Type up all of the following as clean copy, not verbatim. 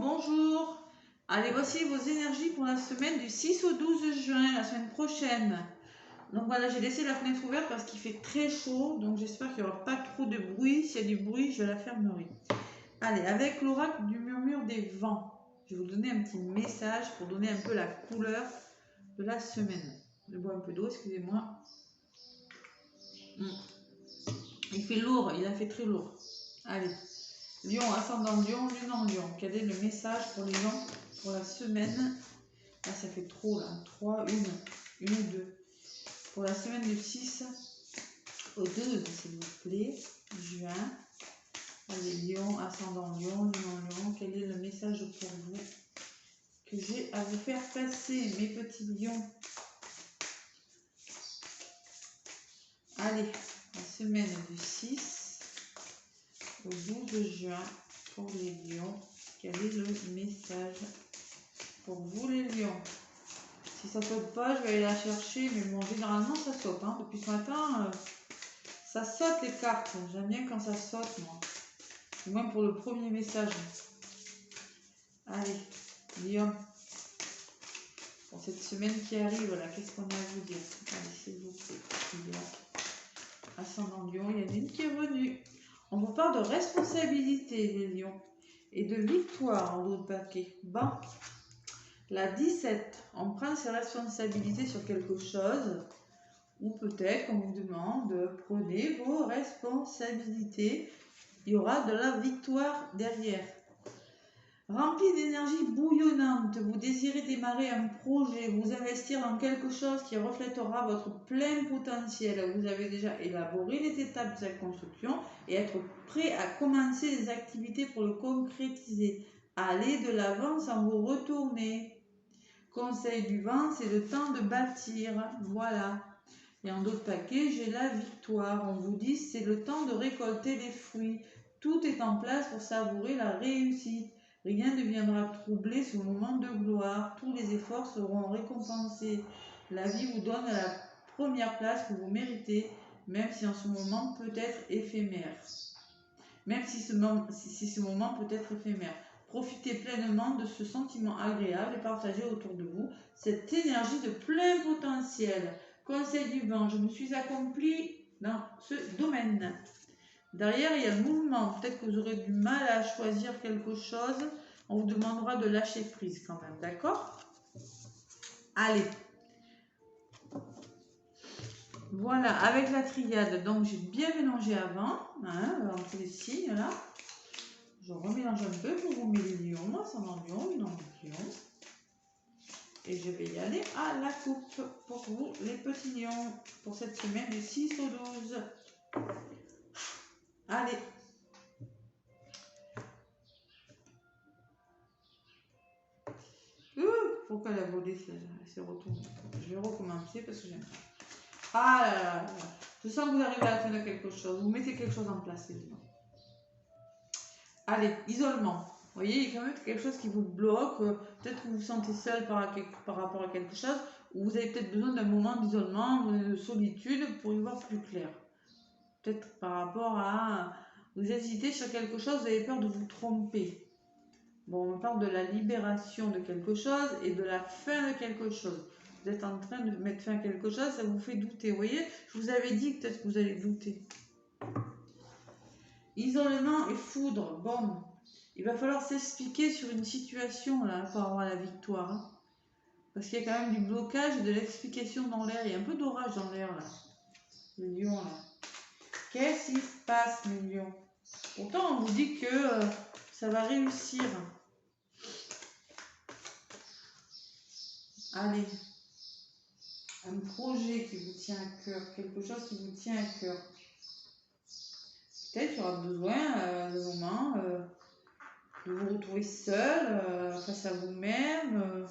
bonjour. Allez, voici vos énergies pour la semaine du 6 au 12 juin, la semaine prochaine. Donc voilà, j'ai laissé la fenêtre ouverte parce qu'il fait très chaud, donc j'espère qu'il n'y aura pas trop de bruit. S'il y a du bruit, je la fermerai. Allez, avec l'oracle du murmure des vents, je vais vous donner un petit message pour donner un peu la couleur de la semaine. Je bois un peu d'eau, excusez-moi. Il fait lourd, il a fait très lourd. Allez. Lion, ascendant Lion, lune en Lion. Quel est le message pour les gens pour la semaine? Là, ça fait trop, là. 3, 1 ou 2. Pour la semaine du 6 au 12, s'il vous plaît, juin. Allez, Lion, ascendant Lion, lune en Lion. Quel est le message pour vous que j'ai à vous faire passer, mes petits lions? Allez, la semaine du 6 au 12 juin pour les lions. Quel est le message pour vous les lions? Si ça saute pas, je vais aller la chercher, mais bon, généralement ça saute. Hein. Depuis ce matin, ça saute les cartes. J'aime bien quand ça saute, moi. Au moins pour le premier message. Allez, lion. Pour cette semaine qui arrive, là, qu'est-ce qu'on a à vous dire? Allez, s'il vous plaît. Lion. Ascendant lion, il y en a une qui est venue. On vous parle de responsabilité, les lions, et de victoire en d'autres paquets. Bon, la 17, on prend ses responsabilités sur quelque chose, ou peut-être qu'on vous demande, prenez vos responsabilités, il y aura de la victoire derrière. Rempli d'énergie bouillonnante, vous désirez démarrer un projet, vous investir dans quelque chose qui reflètera votre plein potentiel. Vous avez déjà élaboré les étapes de cette construction et être prêt à commencer les activités pour le concrétiser. Allez de l'avant sans vous retourner. Conseil du vent, c'est le temps de bâtir. Voilà. Et en d'autres paquets, j'ai la victoire. On vous dit, c'est le temps de récolter les fruits. Tout est en place pour savourer la réussite. Rien ne viendra troubler ce moment de gloire. Tous les efforts seront récompensés. La vie vous donne la première place que vous méritez, même si en ce moment peut être éphémère. Même si ce moment peut être éphémère. Profitez pleinement de ce sentiment agréable et partagez autour de vous cette énergie de plein potentiel. Conseil du vent, je me suis accompli dans ce domaine. Derrière, il y a le mouvement. Peut-être que vous aurez du mal à choisir quelque chose. On vous demandera de lâcher prise quand même, d'accord? Allez. Voilà, avec la triade, donc j'ai bien mélangé avant, hein, entre les signes là. Je remélange un peu pour vous, mes lions, ascendant lion, lune en lion. Et je vais y aller à la coupe pour vous, les petits lions, pour cette semaine du 6 au 12. Allez. Pourquoi la volée s'est retournée? Je vais recommencer parce que j'aime pas. Ah là là là. Je sens que vous arrivez à la fin de quelque chose. Vous mettez quelque chose en place, les lions. Allez, isolement. Vous voyez, il y a quand même quelque chose qui vous bloque. Peut-être que vous vous sentez seul par rapport à quelque chose. Ou vous avez peut-être besoin d'un moment d'isolement, de solitude pour y voir plus clair. Peut-être par rapport à... Vous hésitez sur quelque chose, vous avez peur de vous tromper. Bon, on parle de la libération de quelque chose et de la fin de quelque chose. Vous êtes en train de mettre fin à quelque chose, ça vous fait douter. Vous voyez, je vous avais dit que peut-être que vous allez douter. Isolement et foudre. Bon, il va falloir s'expliquer sur une situation là pour avoir la victoire. Hein. Parce qu'il y a quand même du blocage et de l'explication dans l'air. Il y a un peu d'orage dans l'air là. Le lion là. Qu'est-ce qui se passe, mes lions? Pourtant, on vous dit que ça va réussir. Allez. Un projet qui vous tient à cœur. Quelque chose qui vous tient à cœur. Peut-être qu'il y aura besoin de moments de vous retrouver seul face à vous-même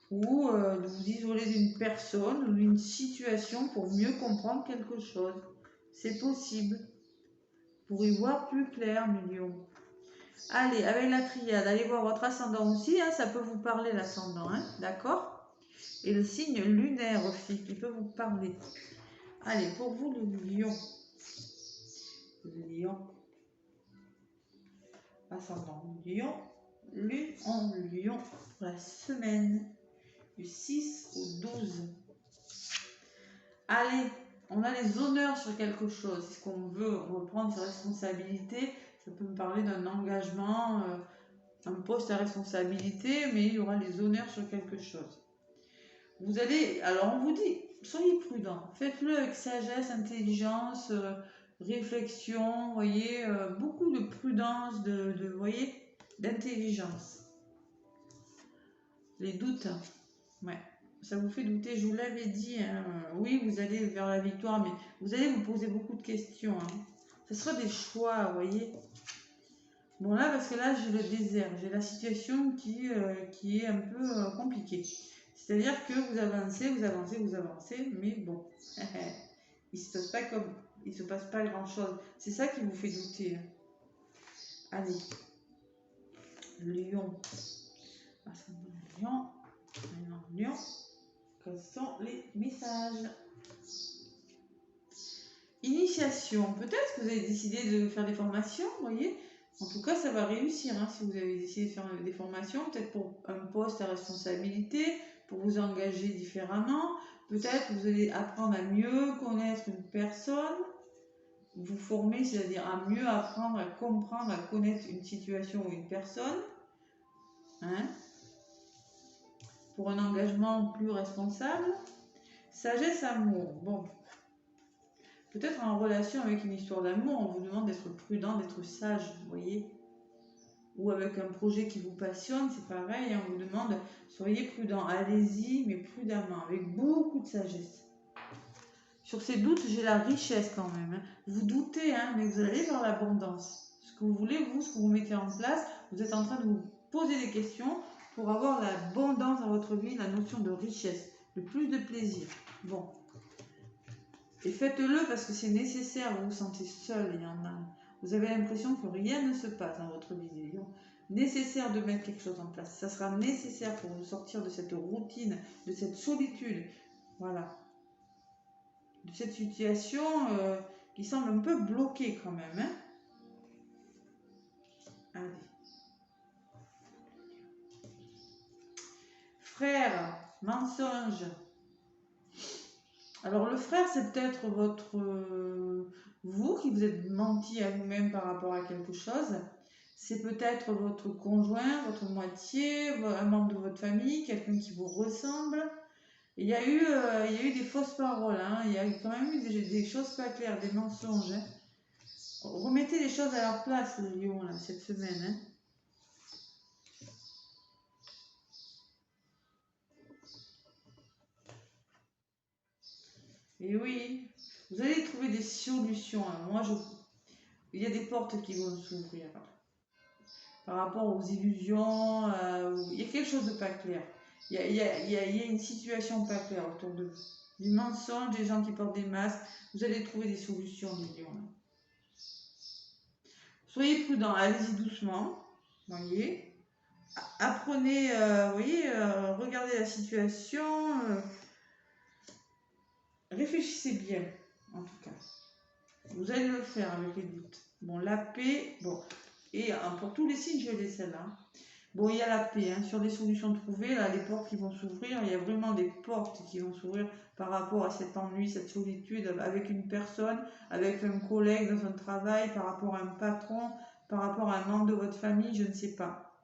ou de vous isoler d'une personne ou d'une situation pour mieux comprendre quelque chose. C'est possible. Pour y voir plus clair, mes lions. Allez, avec la triade, allez voir votre ascendant aussi. Hein, ça peut vous parler l'ascendant, hein, d'accord? Et le signe lunaire aussi, qui peut vous parler. Allez, pour vous, le lion. Le lion. Ascendant lion, Lune en Lion pour la semaine du 6 au 12. Allez, on a les honneurs sur quelque chose. C'est ce qu'on veut reprendre ses responsabilités. Ça peut me parler d'un engagement, un poste à responsabilité, mais il y aura les honneurs sur quelque chose. Vous allez, alors on vous dit, soyez prudent. Faites-le avec sagesse, intelligence, réflexion, voyez, beaucoup de prudence, voyez, d'intelligence. Les doutes, ouais, ça vous fait douter, je vous l'avais dit, hein. Oui, vous allez vers la victoire, mais vous allez vous poser beaucoup de questions, hein. Ce sera des choix, vous voyez. Bon là, parce que là, j'ai le désert, j'ai la situation qui est un peu compliquée. C'est-à-dire que vous avancez, mais bon, il se passe pas grand-chose. C'est ça qui vous fait douter, hein. Allez, Lion, Lion, Lion, quels sont les messages? Initiation, peut-être que vous avez décidé de faire des formations, vous voyez. En tout cas, ça va réussir, hein, si vous avez décidé de faire des formations, peut-être pour un poste à responsabilité, pour vous engager différemment. Peut-être que vous allez apprendre à mieux connaître une personne, vous former, c'est-à-dire à mieux apprendre, à comprendre, à connaître une situation ou une personne, hein, pour un engagement plus responsable. Sagesse, amour, bon. Peut-être en relation avec une histoire d'amour, on vous demande d'être prudent, d'être sage, vous voyez. Ou avec un projet qui vous passionne, c'est pareil, on vous demande, soyez prudent, allez-y, mais prudemment, avec beaucoup de sagesse. Sur ces doutes, j'ai la richesse quand même, hein. Vous doutez, hein, mais vous allez vers l'abondance. Ce que vous voulez, vous, ce que vous mettez en place, vous êtes en train de vous poser des questions pour avoir l'abondance dans votre vie, la notion de richesse, le plus de plaisir. Bon. Et faites-le parce que c'est nécessaire, vous vous sentez seul, il y en a. Vous avez l'impression que rien ne se passe dans votre vie, les lions. Nécessaire de mettre quelque chose en place. Ça sera nécessaire pour vous sortir de cette routine, de cette solitude. Voilà. De cette situation qui semble un peu bloquée quand même, hein. Allez. Frère, mensonge. Alors le frère, c'est peut-être votre vous qui vous êtes menti à vous-même par rapport à quelque chose. C'est peut-être votre conjoint, votre moitié, un membre de votre famille, quelqu'un qui vous ressemble. Il y a eu des fausses paroles, hein. Il y a quand même eu des choses pas claires, des mensonges, hein. Remettez les choses à leur place, les lions, là, cette semaine, hein. Et oui, vous allez trouver des solutions, hein. Il y a des portes qui vont s'ouvrir par rapport aux illusions. Il y a quelque chose de pas clair. Il y a une situation pas claire autour de vous. Du mensonge, des gens qui portent des masques. Vous allez trouver des solutions, les lions, là. Soyez prudents, allez-y doucement. Voyez. Apprenez, regardez la situation. Réfléchissez bien, en tout cas. Vous allez le faire avec les doutes. Bon, la paix, bon. Et pour tous les signes, je vais laisser celle-là. Bon, il y a la paix, hein, sur les solutions trouvées, là, les portes qui vont s'ouvrir. Il y a vraiment des portes qui vont s'ouvrir par rapport à cet ennui, cette solitude, avec une personne, avec un collègue dans un travail, par rapport à un patron, par rapport à un membre de votre famille, je ne sais pas.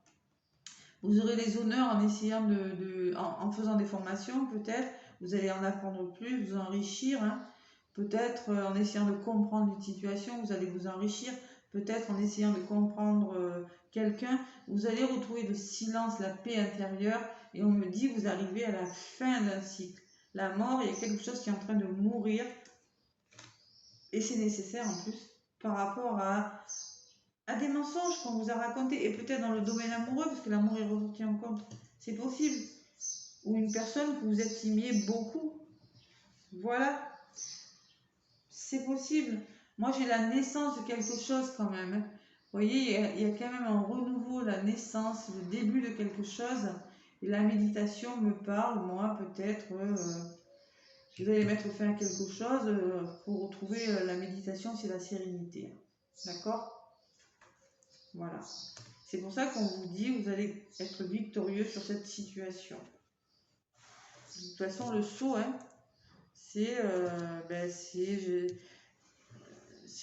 Vous aurez les honneurs en essayant en faisant des formations, peut-être. Vous allez en apprendre plus, vous enrichir, hein. Peut-être en essayant de comprendre une situation, vous allez vous enrichir. Peut-être en essayant de comprendre quelqu'un, vous allez retrouver le silence, la paix intérieure. Et on me dit, vous arrivez à la fin d'un cycle. La mort, il y a quelque chose qui est en train de mourir. Et c'est nécessaire en plus par rapport à des mensonges qu'on vous a racontés. Et peut-être dans le domaine amoureux, parce que l'amour est ressorti en compte. C'est possible. Ou une personne que vous estimiez beaucoup. Voilà. C'est possible. Moi, j'ai la naissance de quelque chose quand même, hein. Vous voyez, il y a quand même un renouveau, la naissance, le début de quelque chose. Et la méditation me parle, moi, peut-être, vous allez mettre fin à quelque chose pour retrouver la méditation, c'est la sérénité. D'accord? Voilà. C'est pour ça qu'on vous dit, vous allez être victorieux sur cette situation. De toute façon, le saut, hein, c'est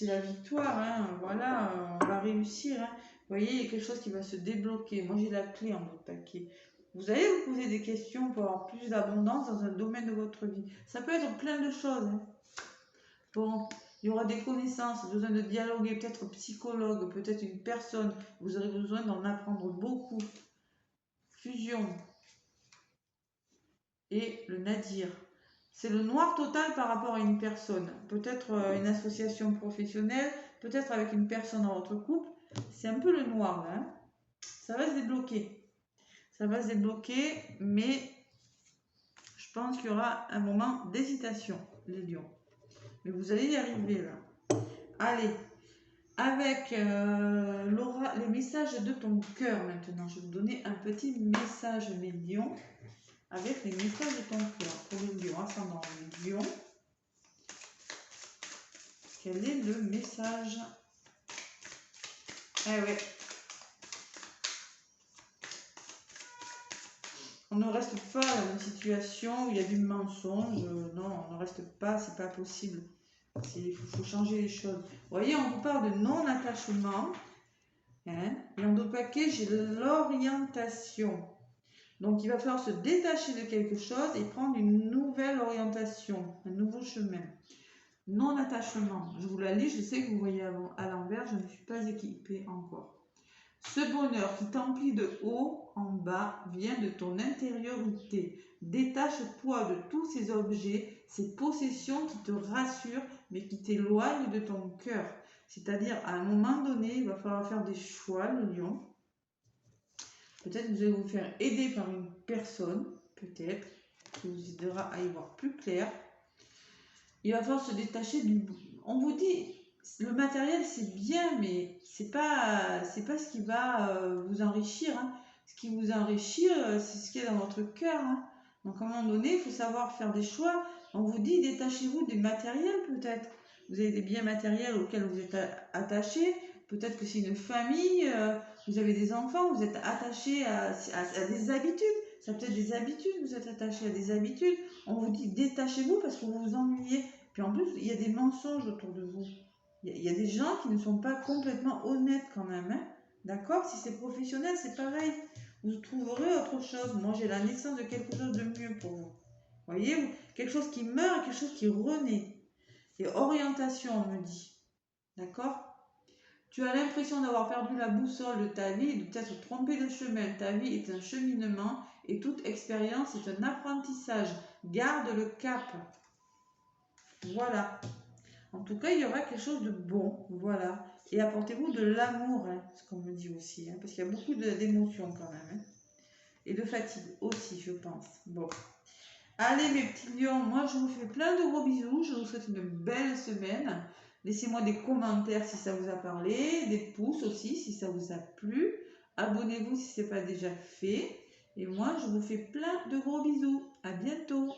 la victoire. Hein, voilà, on va réussir. Hein. Vous voyez, il y a quelque chose qui va se débloquer. Moi, j'ai la clé en votre paquet. Vous allez vous poser des questions pour avoir plus d'abondance dans un domaine de votre vie. Ça peut être plein de choses. Hein. Bon, il y aura des connaissances, besoin de dialoguer, peut-être psychologue, peut-être une personne. Vous aurez besoin d'en apprendre beaucoup. Fusion. Et le nadir. C'est le noir total par rapport à une personne. Peut-être une association professionnelle, peut-être avec une personne dans votre couple. C'est un peu le noir là. Hein. Ça va se débloquer. Ça va se débloquer, mais je pense qu'il y aura un moment d'hésitation, les lions. Mais vous allez y arriver là. Allez, avec Laura, les messages de ton cœur maintenant. Je vais vous donner un petit message, mes lions, avec les messages de ton cœur. Pour les lions, ascendant les lions. Quel est le message? Eh ouais. On ne reste pas dans une situation où il y a du mensonge. Non, on ne reste pas, c'est pas possible. Il faut changer les choses. Vous voyez, on vous parle de non-attachement. Hein, et en d'autres paquets, j'ai l'orientation. Donc, il va falloir se détacher de quelque chose et prendre une nouvelle orientation, un nouveau chemin. Non-attachement. Je vous la lis, je sais que vous voyez à l'envers, je ne suis pas équipée encore. Ce bonheur qui t'emplit de haut en bas vient de ton intériorité. Détache-toi de tous ces objets, ces possessions qui te rassurent mais qui t'éloignent de ton cœur. C'est-à-dire, à un moment donné, il va falloir faire des choix, le lion. Peut-être que vous allez vous faire aider par une personne, peut-être, qui vous aidera à y voir plus clair. Il va falloir se détacher du... On vous dit... Le matériel, c'est bien, mais c'est pas ce qui va vous enrichir. Hein. Ce qui vous enrichit, c'est ce qui est dans votre cœur. Hein. Donc, à un moment donné, il faut savoir faire des choix. On vous dit, détachez-vous des matériels, peut-être. Vous avez des biens matériels auxquels vous êtes attaché. Peut-être que c'est une famille, vous avez des enfants, vous êtes attaché à des habitudes. Ça peut être des habitudes, vous êtes attaché à des habitudes. On vous dit, détachez-vous parce que vous vous ennuyez. Puis en plus, il y a des mensonges autour de vous. Il y a des gens qui ne sont pas complètement honnêtes quand même. Hein. D'accord? Si c'est professionnel, c'est pareil. Vous trouverez autre chose. Moi, j'ai la naissance de quelque chose de mieux pour vous. Voyez? Quelque chose qui meurt et quelque chose qui renaît. Et orientation, on me dit. D'accord? Tu as l'impression d'avoir perdu la boussole de ta vie et de t'être trompé de chemin. Ta vie est un cheminement et toute expérience est un apprentissage. Garde le cap. Voilà. En tout cas, il y aura quelque chose de bon, voilà. Et apportez-vous de l'amour, hein, ce qu'on me dit aussi, hein, parce qu'il y a beaucoup d'émotions quand même. Hein, et de fatigue aussi, je pense. Bon. Allez, mes petits lions, moi, je vous fais plein de gros bisous. Je vous souhaite une belle semaine. Laissez-moi des commentaires si ça vous a parlé, des pouces aussi si ça vous a plu. Abonnez-vous si ce n'est pas déjà fait. Et moi, je vous fais plein de gros bisous. À bientôt.